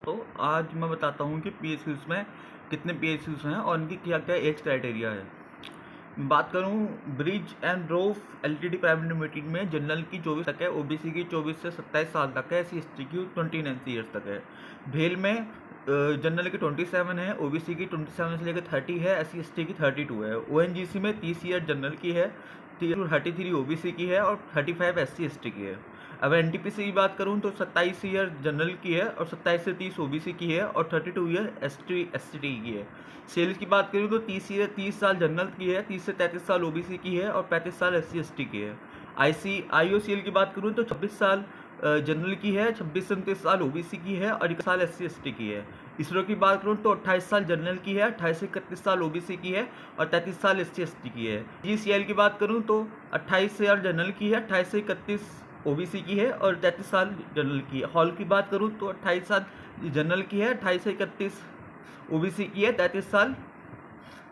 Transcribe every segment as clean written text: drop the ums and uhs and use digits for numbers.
तो आज मैं बताता हूँ कि पीएसयूज़ में कितने पीएसयूज़ हैं और इनकी क्या क्या एज क्राइटेरिया है। बात करूँ bridge and roof LTD private limited में जनरल की 24 तक है, ओबीसी की 24 से 27 साल तक है, एससी एसटी की 29 ईयर्स तक है। भेल में जनरल की 27 है, ओबीसी की 27 से लेकर 30 है, एससी एसटी की 32 है। ओएनजीसी में 30 ईयर जनरल की है, 33 ओबीसी की है और 35 एससी एसटी की है। अब एनटीपीसी की बात करूं तो 27 ईयर जनरल की है और 27 से 30 ओबीसी की है और 32 ईयर एसटी एसटी की है। सेल्स की बात करूं तो 30 साल जनरल की है, 30 से 33 साल ओबीसी की है और 35 साल एससी एसटी की है। आईओसीएल की बात करूं तो 26 साल जनरल की है, 26 से 29 साल ओबीसी की है और 1 साल एससी एसटी की है। इसरो की बात करूं तो 28 साल जनरल की है, 28 से 31 साल ओबीसी की है और 33 साल एससी एसटी की है। जीसीएल की बात करूं तो 28 साल जनरल की है, 28 से 31 ओबीसी की है और 33 साल जनरल की है। हॉल की बात करूं तो 28 साल जनरल की है, 28 से 31 ओबीसी की है, 33 साल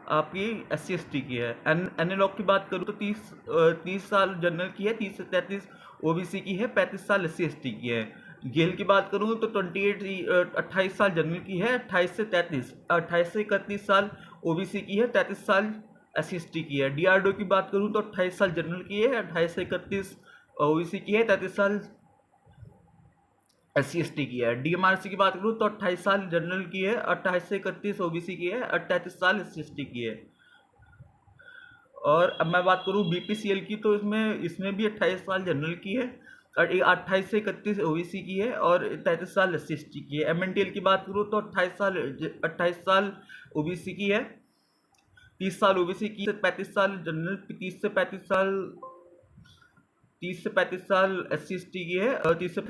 आपकी एससी एसटी की है। एनालॉग की बात करूं तो 30 साल जनरल की है, 30 से 33 ओबीसी की है, 35 साल एससी एसटी की है। गेल की बात करूं तो 28 साल जनरल की है, 28 से 31 साल ओबीसी की है, 33 साल एससी एसटी की है। डीआरडीओ की बात करूं तो 28 साल जनरल की है, 28 से 31 ओबीसी की है, 33 साल एससी एसटी की है। डीएमआरसी की बात करूँ तो 28 साल जनरल की है, 28 से 31 ओबीसी की है और 33 साल एससी एसटी की है। और अब मैं बात करूँ बीपीसीएल की तो इसमें भी 28 साल जनरल की है और 28 से 31 ओबीसी की है और 33 साल एससी एसटी की है। एमएनटीएल की बात करूँ तो 28 साल ओबीसी की है, 30 साल ओबीसी की, 35 साल जनरल, 30 से 35 साल एससी एसटी की है और 30 से